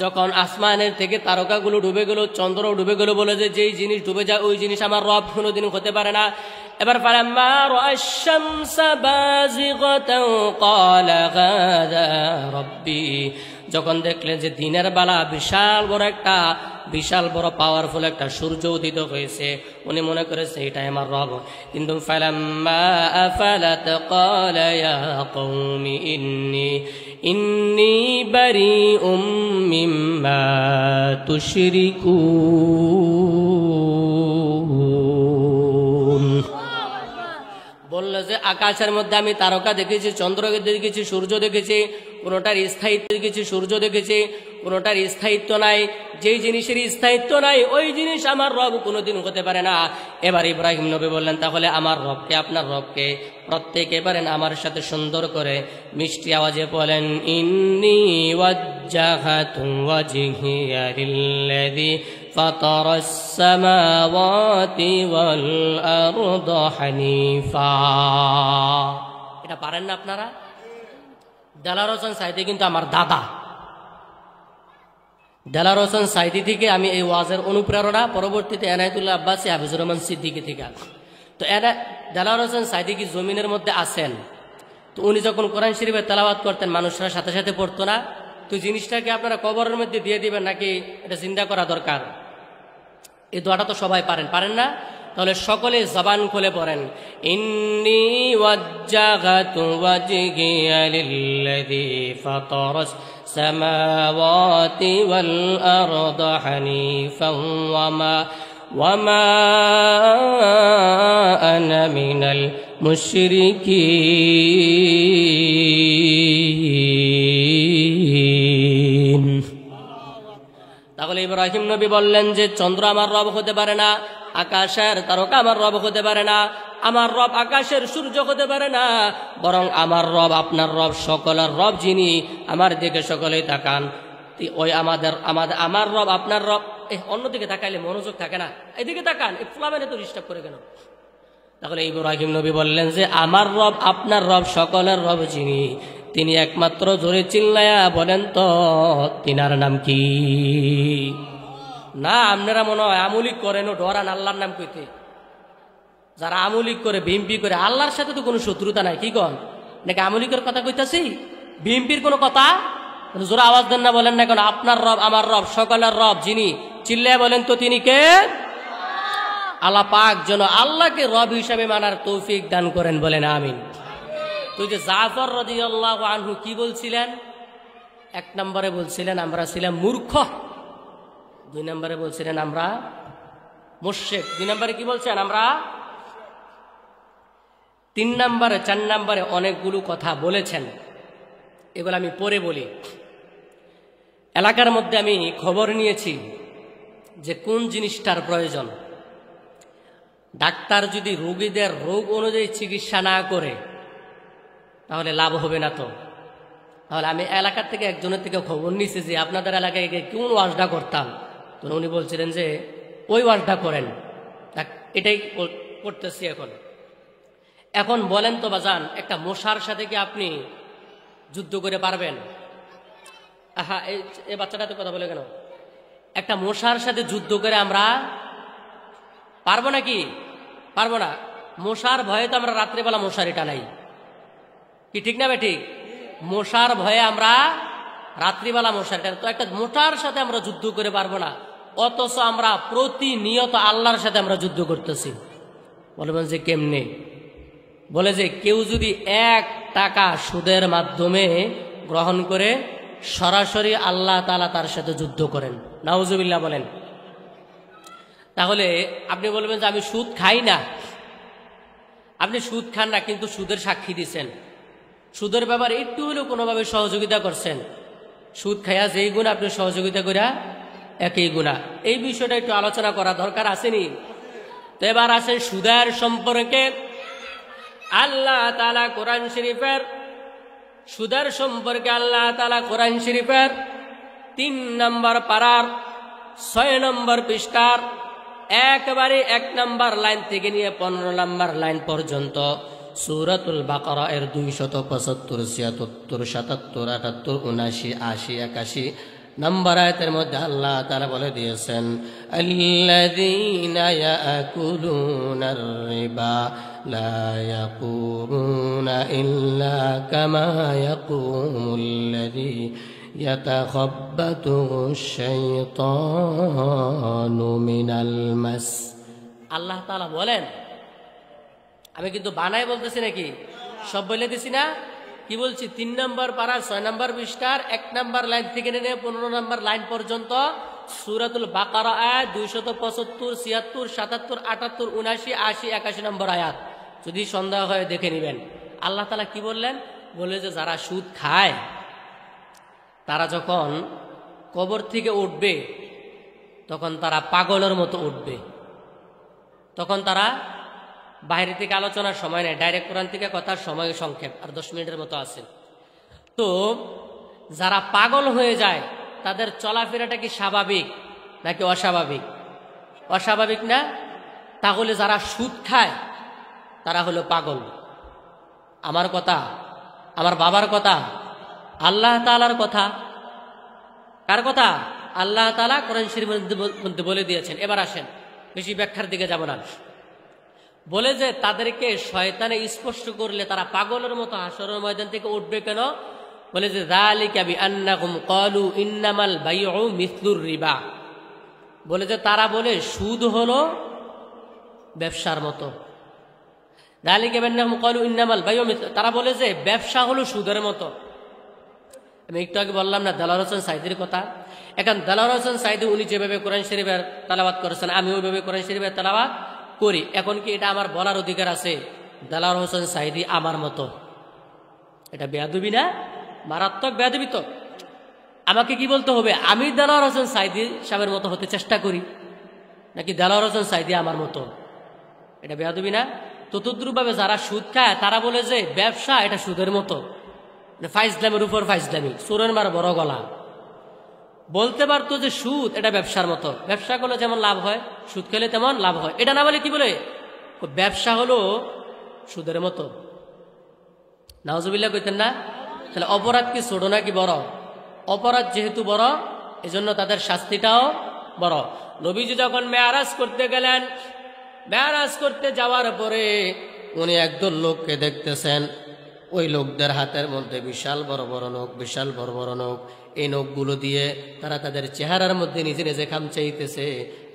যখন আসমানের থেকে তারকাগুলো ডুবে গেল, চন্দ্র ডুবে গেল, বলে যে যেই জিনিস ডুবে যায় ওই জিনিস আমার রব কোনোদিন হতে পারে না। এবার ফালাম্মা রাআশ শামসা বাযিগাতান ক্বালা হাযা রাব্বি, যখন দেখলেন যে দিনের বেলা বিশাল বড় পাওয়ারফুল একটা সূর্য উদিত হয়েছে, উনি মনে করেছে এটাই আমার রব। কিন্তু ফালাম্মা আফালাত ক্বালা ইয়া কওমি ইন্নী বারিউম মিম্মা তুশরিকুন। আকাশের মধ্যে আমি তারকা দেখেছি, চন্দ্র দেখেছি, সূর্য দেখেছি, কোনোটার স্থায়িত্ব দেখেছি, সূর্য দেখেছি, কোনোটার স্থায়িত্ব নাই। যেই জিনিসের স্থায়িত্ব নাই ওই জিনিস আমার রব কোনোদিন হতে পারে না। এবার ইব্রাহিম নবী বললেন, তাহলে আমার রবকে, আপনার রবকে প্রত্যেকে পারেন আমার সাথে সুন্দর করে মিষ্টি আওয়াজে বলেন, ইন্নী ওয়াজ্জাহাতু ওয়াজহিয়া লিল্লাযী ফাতারাস সামাওয়াতি ওয়াল আরদা হানিফা। এটা পারেন না আপনারা? দেলাওয়ার হোসেন সাইদি কিন্তু আমার দাদা। দেলাওয়ার হোসেন সাইদি থেকে আমি এই ওয়াজের অনুপ্রেরণা, পরবর্তীতে এনায়েতুল্লাহ আব্বাসী, হাফিজুর রহমান সিদ্দিকী থেকে। তো দেলাওয়ার হোসেন সাইদি কি জমিনের মধ্যে আছেন, তো উনি যখন কোরআন শরীফে তেলাওয়াত করতেন মানুষরা সাথে সাথে পড়তো না। তো জিনিসটাকে আপনারা কবরের মধ্যে দিয়ে দিবেন নাকি এটা চিন্তা করা দরকার? এই দোয়াটা তো সবাই পারেন, পারেন না? তাহলে সকলে জবান খুলে পড়েন, ইন্নী ওয়াজ্জাহাতু ওয়াজহিয়া লিল্লাযী ফাতারাস সামাওয়াতি ওয়াল আরদা হানিফান ওয়ামা আনা মিনাল মুশরিকিন। তাহলে ইব্রাহিম নবী বললেন যে চন্দ্র আমার রব হতে পারে না, আকাশের তারকা আমার রব হতে পারে না, আমার রব আকাশের সূর্য হতে পারে না, বরং আমার রব আপনার রব, সকলের রব যিনি। আমার দিকে সকলেই তাকান, ওই আমার রব আপনার রব। অন্যদিকে তাকাইলে মনোযোগ থাকে না, এদিকে তাকান। এই ফুলাবেনে তো ডিস্টার্ব করে কেন? তাহলে ইব্রাহিম নবী বললেন যে আমার রব আপনার রব, সকলের রব যিনি, তিনি একমাত্র। জোরে চিল্লায়া বলেন তো তিনার নাম কি? না, আপনারা মনে হয় আমলিক করেন ও ডরান আল্লাহর নাম কইতে। যারা আমলিক করে, বিএমপি করে, আল্লাহর সাথে তো কোনো শত্রুতা নাই। কি কন? নাকি আমলিকের কথা কইতাছি, বিএমপির কোনো কথা? জোরে আওয়াজ দেন না, বলেন না কেন? আপনার রব আমার রব, সকলের রব যিনি, চিল্লায়া বলেন তো তিনি কে? আল্লাহ পাক যেন আল্লাহকে রব হিসাবে মানার তৌফিক দান করেন, বলেন আমিন। তো যে জাফর রাদিয়াল্লাহু আনহু কি বলছিলেন? এক নম্বরে বলছিলেন আমরা ছিলাম মূর্খ, দুই নম্বরে বলছিলেন আমরা মুশরিক, দুই নম্বরে কি বলছেন আমরা, তিন নম্বরে, চার নম্বরে অনেকগুলো কথা বলেছেন। এগুলো আমি পরে বলি। এলাকার মধ্যে আমি খবর নিয়েছি যে কোন জিনিসটার প্রয়োজন। ডাক্তার যদি রোগীদের রোগ অনুযায়ী চিকিৎসা না করে তাহলে লাভ হবে না। তো তাহলে আমি এলাকার থেকে একজনের থেকে খবর নিয়েছি যে আপনাদের এলাকায় কোন ওয়াজটা করতাম, তো উনি বলছিলেন যে ওই ওয়াজটা করেন। এটাই করতেছি এখন। এখন বলেন তো বাজান, একটা মশার সাথে কি আপনি যুদ্ধ করে পারবেন? আহা, এই বাচ্চাটাতে কথা বলে কেন? একটা মশার সাথে যুদ্ধ করে আমরা পারবো নাকি? পারবো না। মশার ভয়ে তো আমরা রাত্রেবেলা মশারি টানাই, কি ঠিক না? ঠিক। মশার ভয়ে আমরা রাত্রিবেলা মশারি টানাই। তো একটা মশার সাথে আমরা যুদ্ধ করে পারবো না, অথচ আমরা প্রতিনিয়ত আল্লাহর সাথে আমরা যুদ্ধ করতেছি। বলবেন যে কেমনে? বলে যে কেউ যদি 1 টাকা সুদের মাধ্যমে গ্রহণ করে সরাসরি আল্লাহ তাআলা তার সাথে যুদ্ধ করেন। নাউজুবিল্লাহ বলেন। তাহলে আপনি বলবেন যে আমি সুদ খাই না। আপনি সুদ খান না, কিন্তু সুদের সাক্ষী দিচ্ছেন, সুদের ব্যাপারে একটু হলেও কোনোভাবে সহযোগিতা করছেন। সুদ খাইয়া যেই গুণা আপনি সহযোগিতা করিয়া একই গুণা। এই বিষয়টা একটু আলোচনা করা দরকার আসেনি? তো এবার আসেন সুদের সম্পর্কে। আল্লাহ তাআলা কোরআন শরীফের সুদের সম্পর্কে আল্লাহ তাআলা কোরআন শরীফের 3 নম্বর পারার 6 নম্বর পৃষ্ঠার একবারে 1 নম্বর লাইন থেকে নিয়ে 15 নম্বর লাইন পর্যন্ত সূরাতুল বাকারা এর 275, 76, 77, 78, 79, 80, 81 নম্বর আয়াতের মধ্যে আল্লাহ তাআলা বলে দিয়েছেন, আল্লাযীনা ইয়াকুলুনার রিবা লা ইয়াকুমুনা ইল্লা কামা ইয়াকুমুল্লাযী ইয়াতাখাব্বাতুহু শাইতানু মিনাল মাস। আল্লাহ তাআলা বলেন, আমি কিন্তু বানাই বলতেছি নাকি, সব বলে দিছি না? কি বলছি? 3 নম্বর পারা 6 নম্বর পৃষ্ঠার 1 নম্বর লাইন থেকে নিয়ে 15 নম্বর লাইন পর্যন্ত সূরাতুল বাকারা আয়াত 275, 76, 77, 78, 79, 80, 81 নম্বর আয়াত। যদি সন্দেহ হয় দেখে নেবেন। আল্লাহ তাআলা কি বললেন? বলে যে যারা সুদ খায় তারা যখন কবর থেকে উঠবে তখন তারা পাগলের মতো উঠবে। তখন তারা বাইরে থেকে আলোচনার সময় নেই, ডাইরেক্ট কোরআন থেকে কথার সময় সংক্ষেপ, আর 10 মিনিটের মতো আছে। তো যারা পাগল হয়ে যায় তাদের চলাফেরাটা কি স্বাভাবিক নাকি অস্বাভাবিক? অস্বাভাবিক না? তাহলে যারা সুদ খায় তারা হলো পাগল। আমার কথা, আমার বাবার কথা, আল্লাহ তাআলার কথা। কার কথা? আল্লাহ তাআলা কোরআন শরীফের মধ্যে বলে দিয়েছেন। এবার আসেন, বেশি ব্যাখ্যার দিকে যাব না। বলে যে তাদেরকে শয়তানে স্পর্শ করলে তারা পাগলের মতো হাসরের ময়দান থেকে উঠবে কেন? বলে যে যালিকা বিআন্নাহুম ক্বালু ইন্নামাল বাইউ মিসলুর রিবা। বলে যে তারা বলে সুদ হলো ব্যবসার মতো। যালিকা বিআন্নাহুম ক্বালু ইন্নামাল বাইউ, তারা বলে যে ব্যবসা হলো সুদের মতো। আমি একটু আগে বললাম না দেলোয়ার হোসেন সাঈদীর কথা। এখন দেলোয়ার হোসেন সাঈদী উনি যেভাবে কোরআন শরীফের তেলাওয়াত করেছেন আমি ওইভাবে কোরআন শরীফের তেলাওয়াত করি। এখন কি এটা আমার বলার অধিকার আছে দেলোয়ার হোসেন সাঈদী আমার মতো? এটা বেয়াদবি না? মারাত্মক বেয়াদবি তো। আমাকে কি বলতে হবে? আমি দেলোয়ার হোসেন সাঈদী সাহেবের মতো হতে চেষ্টা করি নাকি দেলোয়ার হোসেন সাঈদী আমার মতো? এটা বেয়াদবি না? ততদ্রুপভাবে যারা সুদ খায় তারা বলে যে ব্যবসা এটা সুদের মতো, ফাইজলামের উপর ফাইজলামি, চোরের মার বড় গলা। বলতে পারতো যে সুদ এটা ব্যবসার মতো, ব্যবসা করলে যেমন লাভ হয় সুদ খেলে তেমন লাভ হয়। এটা না বলে কি বলে ব্যবসা হলো সুদের মতো। নাউজুবিল্লাহ কইতেন না? তাহলে অপরাধ কি ছোট নাকি বড়? অপরাধ যেহেতু বড় এজন্য তাদের শাস্তিটাও বড়। নবীজি যখন মেরাজ করতে গেলেন, মেরাজ করতে যাওয়ার পরে উনি একদল লোককে দেখতেছেন। ওই লোকদের হাতের মধ্যে বিশাল বড় বড় নখ, বিশাল বড় বড় নখ। এই নখগুলো দিয়ে তারা তাদের চেহারার মধ্যে নিজে নিজে খামচাইতেছে।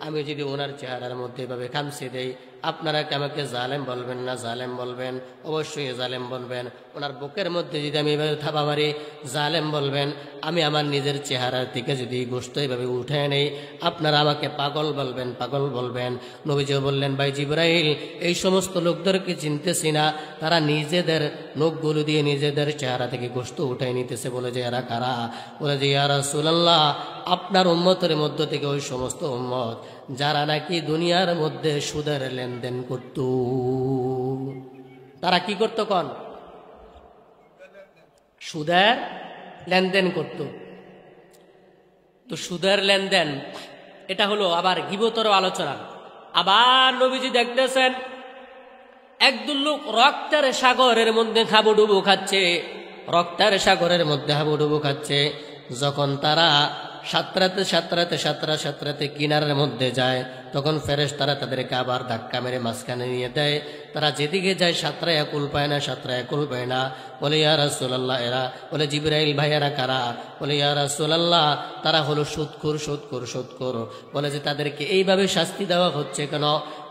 আমি যদি ওনার চেহারার মধ্যে এভাবে খামচে দেই, আপনারা কি আমাকে জালেম বলবেন না জালেম বলবেন? অবশ্যই জালেম বলবেন। ওনার বুকের মধ্যে যদি আমি এভাবে থাবা মারি জালেম বলবেন। আমি আমার নিজের চেহারার থেকে যদি গোশত এভাবে উঠে নেই আপনারা আমাকে পাগল বলবেন, পাগল বলবেন। নবীজি বললেন, ভাই জিবরাইল, এই সমস্ত লোকদেরকে চিনতেছি না, তারা নিজেদের নখগুলো দিয়ে নিজেদের চেহারা থেকে গোশত উঠে নিতেছে। বলে যে এরা কারা? বলে যে ইয়া রাসূলুল্লাহ, আপনার উম্মতের মধ্য থেকে ওই সমস্ত উম্মত যারা নাকি দুনিয়ার মধ্যে সুদের লেনদেন করত। তারা কি করত? কোন সুদের লেনদেন করত। তো সুদের লেনদেন এটা হলো আবার গীবতের আলোচনা। আবার নবীজি দেখতেছেন একদল লোক রক্তের সাগরের মধ্যে হাবুডুবু খাচ্ছে, রক্তের সাগরের মধ্যে হাবুডুবু খাচ্ছে। যখন তারা সাঁতরাতে কিনারের মধ্যে যায় তখন ফেরেশতারা তাদেরকে আবার ধাক্কা মেরে মাঝখানে নিয়ে দেয়। তারা যেদিকে যায় সাঁতরায়া কুল পায় না, সাঁতরায়া কুল পায় না। বলে ইয়া রাসূলুল্লাহ, এরা বলে জিবরাইল ভাইয়ারা কারা? বলে ইয়া রাসূলুল্লাহ, তারা হলো সুদখোর। বলে যে তাদেরকে এইভাবে শাস্তি দেওয়া হচ্ছে কেন?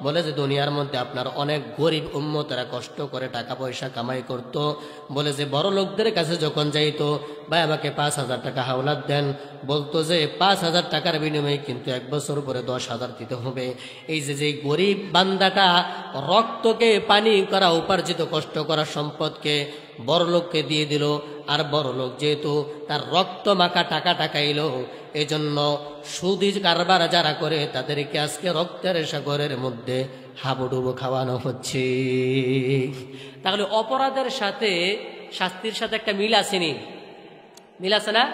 বলে যে দুনিয়ার মধ্যে আপনার অনেক গরিব উম্মতেরা কষ্ট করে টাকা পয়সা কামাই করত। বলে যে বড় লোকদের কাছে যখন যাইতো, ভাই আমাকে 5,000 টাকা হাওলাত দেন, বলতো যে 5,000 টাকার বিনিময়ে কিন্তু 1 বছর পরে 10,000 দিতে হবে। এই যে গরিব বান্দাটা রক্তকে পানি করা উপার্জিত কষ্ট করা সম্পদকে বড় লোককে দিয়ে দিল, আর বড় লোক যেহেতু তার রক্ত মাখা টাকা টাকাইল, এজন্য সুদি কারবার যারা করে তাদেরকে আজকে রক্তের সাগরের মধ্যে হাবুডুবু খাওয়ানো হচ্ছে। তাহলে অপরাধের সাথে শাস্তির সাথে একটা মিল আসেনি? মিল আছে না?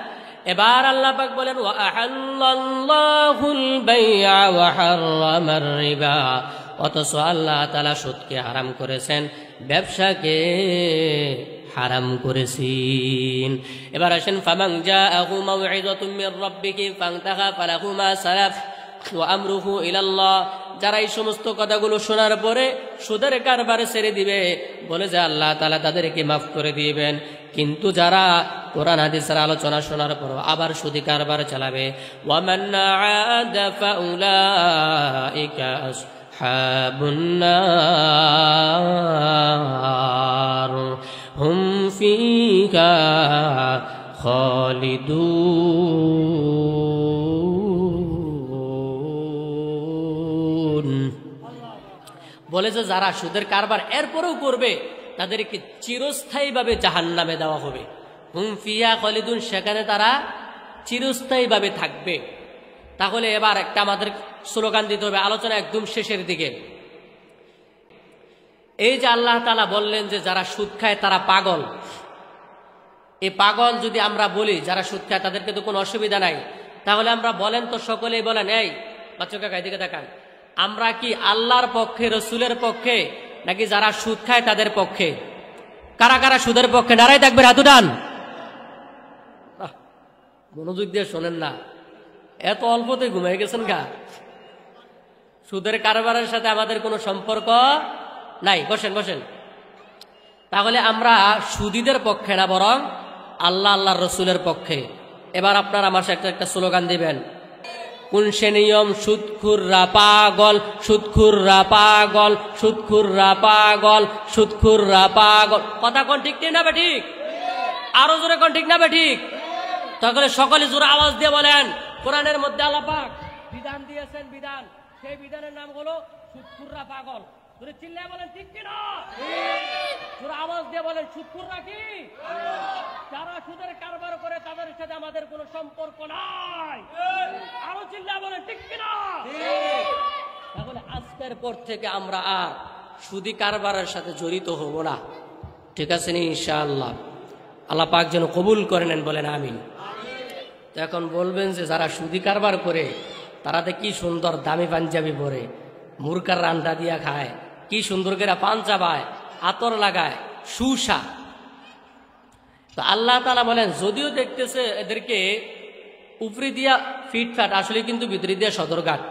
এবার আল্লাহ পাক বলেন ওয়া আহাল্লাল্লাহুল বাই'a ওয়া হাররামার রিবা। অথচ আল্লাহ তাআলা সুদকে হারাম করেছেন, ব্যবসাকে হারাম করেছেন। এবার আসেন ফামান জাআহু মাউইযাতুম মির রাব্বিহি ফান্তাহা ফালাহু মা সালাফ ওয়া আমরুহু ইলাল্লাহ। যারা এই সমস্ত কথাগুলো শোনার পরে সুদের কারবারে ছেড়ে দিবে, বলে যে আল্লাহ তাআলা তাদেরকে মাফ করে দিবেন। কিন্তু যারা কোরআন হাদিসের আলোচনা শোনার পর আবার সুদি কারবার চালাবে, ওয়ামান আ'আদা ফাউলাইকা আসহাবুন নার হুম ফিহা খালিদুন। বলে যে যারা সুদের কারবার এরপরেও করবে তাদেরকে চিরস্থায়ীভাবে জাহান্নামে দেওয়া হবে। হুম ফিয়া খালিদুন, সেখানে তারা চিরস্থায়ীভাবে থাকবে। তাহলে এবার একটা আমাদের স্লোগান দিতে হবে, আলোচনা একদম শেষের দিকে। এই যে আল্লাহ তাআলা বললেন যে যারা সুদ খায় তারা পাগল, এই পাগল যদি আমরা বলি যারা সুদ খায় তাদেরকে তো কোনো অসুবিধা নাই, তাহলে আমরা বলেন তো সকলেই বলেন, এই বাচ্চা কাকা এদিকে দেখান, আমরা কি আল্লাহর পক্ষে, রসুলের পক্ষে, নাকি যারা সুদ খায় তাদের পক্ষে? কারা কারা সুদের পক্ষে নারাই থাকবে হাত উঠান। মনোযোগ দিয়ে শোনেন না, এত অল্পতে ঘুমিয়ে গেছেন গা। সুদের কারবারের সাথে আমাদের কোনো সম্পর্ক নাই। বসেন বসেন। তাহলে আমরা সুদীদের পক্ষে না, বরং আল্লাহ আল্লাহর রসুলের পক্ষে। এবার আপনারা আমার সাথে একটা স্লোগান দিবেন, কোন সে নিয়ম সুদখুররা পাগল, সুদখুররা পাগল, সুদখুররা পাগল, সুদখুররা পাগল। কথা কোন ঠিক না বে ঠিক? আরো জোরে কোন ঠিক না বে ঠিক? তাহলে সকলে জোরে আওয়াজ দিয়ে বলেন, কোরআনের মধ্যে আল্লাহ পাক বিধান দিয়েছেন, বিধান, সেই বিধানের নাম হলো সুদখুররা পাগল। জোরে চিল্লায় বলেন ঠিক কিনা? জোরে আওয়াজ দিয়ে বলেন সুদখুররা কি? যারা সুদের কারবার করে তাদের সাথে আমাদের কোনো সম্পর্ক নাই। আরো চিল্লায় বলেন ঠিক কিনা? তাহলে আজকের পর থেকে আমরা আর সুদি কারবারের সাথে জড়িত হব না। ঠিক আছে নি? ইনশাআল্লাহ আল্লাহ পাক যেন কবুল করে নেন, বলেন আমিন। তো এখন বলবেন যে যারা সুদি কারবার করে তারাতে কি সুন্দর দামি পাঞ্জাবি পরে, মুরকার রান্না দিয়া খায়, কি সুন্দর করে পান চাবায়, আতর লাগায়, সুসা। তো আল্লাহ তাআলা বলেন, যদিও দেখতেছে এদেরকে উপরি দিয়া ফিটফাট, আসলে কিন্তু ভিতরে দিয়া সদরঘাট।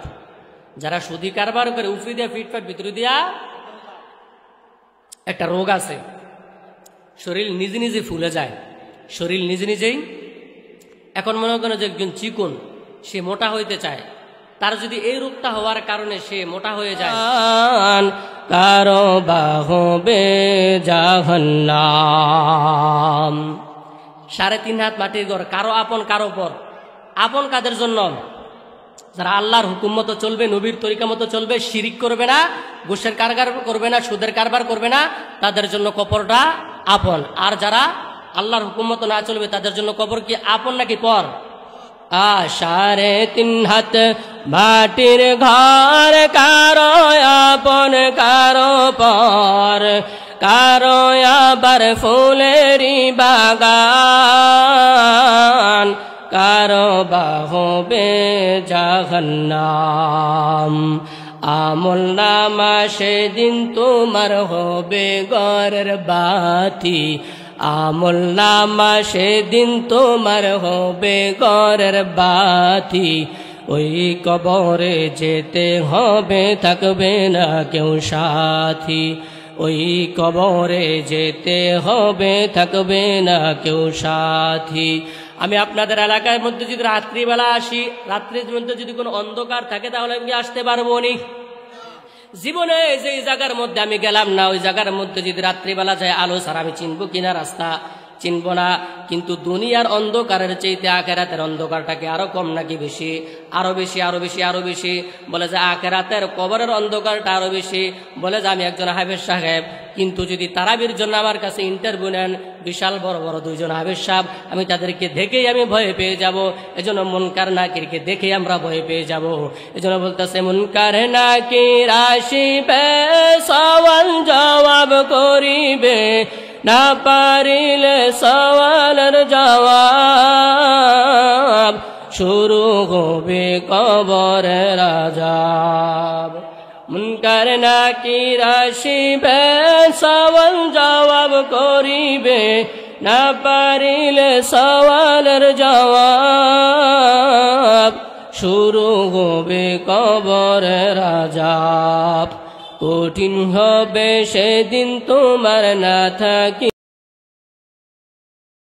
যারা সুদি কারবার করে উপরি দিয়া ফিটফাট, ভিতরে দিয়া একটা রোগ আছে, শরীর নিজে নিজে ফুলে যায়, শরীর নিজে নিজেই। এখন মনে করেন যে একজন চিকন, সে মোটা হইতে চায়, তার যদি এই রোগটা হওয়ার কারণে সে মোটা হয়ে যায়, কারো বাহবে জাহান্নাম। 3.5 হাত মাটির ঘর, কারো আপন কারো পর। আপন কাদের জন্য? যারা আল্লাহর হুকুম মতো চলবে, নবীর তরিকা মতো চলবে, শিরিক করবে না, ঘুষের কারবার করবে না, সুদের কারবার করবে না, তাদের জন্য কবরটা আপন। আর যারা আল্লাহর হুকুম মতো না চলবে তাদের জন্য কবর কি আপন নাকি পর? 3.5 হাত মাটির ঘর, কারো আপন কারো পর, কারো আবার ফুলেরই বাগান, কারো বাহবে জাহান্নাম। আমল নামা সেদিন তোমার হবে ঘরের বাতি, আমল নামা সেদিন তোমার হবে ঘরের বাতি। ওই কবরে যেতে হবে, থাকবে না কেউ সাথী, ওই কবরে যেতে হবে, থাকবে না কেউ সাথী। আমি আপনাদের এলাকার মধ্যে যদি রাত্রিবেলা আসি, রাত্রির মধ্যে যদি কোনো অন্ধকার থাকে তাহলে আমি আসতে পারবো নি? জীবনে যে জায়গার মধ্যে আমি গেলাম না, ওই জায়গার মধ্যে যদি রাত্রিবেলা যায় আলো ছাড়া আমি চিনবো কিনা রাস্তা? চিনব না। কিন্তু দুনিয়ার অন্ধকারের চাইতে আখেরাতের অন্ধকারটাকে আরো কম নাকি বেশি? আরো বেশি, আরো বেশি, আরো বেশি। বলে যে আখেরাতের কবরের অন্ধকারটা আরো বেশি। বলে যে আমি একজন হাফেজ সাহেব, কিন্তু যদি তারাবির জন্য আমার কাছে ইন্টারভিউ নেন, বিশাল বড় বড় 2 জন হাফেজ সাহেব, আমি তাদেরকে দেখেই আমি ভয় পেয়ে যাব। এজন্য মুনকার নাকিরকে দেখেই আমরা ভয় পেয়ে যাব। এজন্য বলতেছে মুনকার নাকির আসিবে, সওয়াল জবাব করিবে, না পারিলে সওয়ালের জবাব, শুরু হবে কবরের আযাব। মুনকার নাকির আসিবে, সওয়াল জবাব করিবে, না পারিলে সওয়ালের জবাব, শুরু হবে কবরের আযাব। কঠিন হবে সেদিন তোমার না থাকি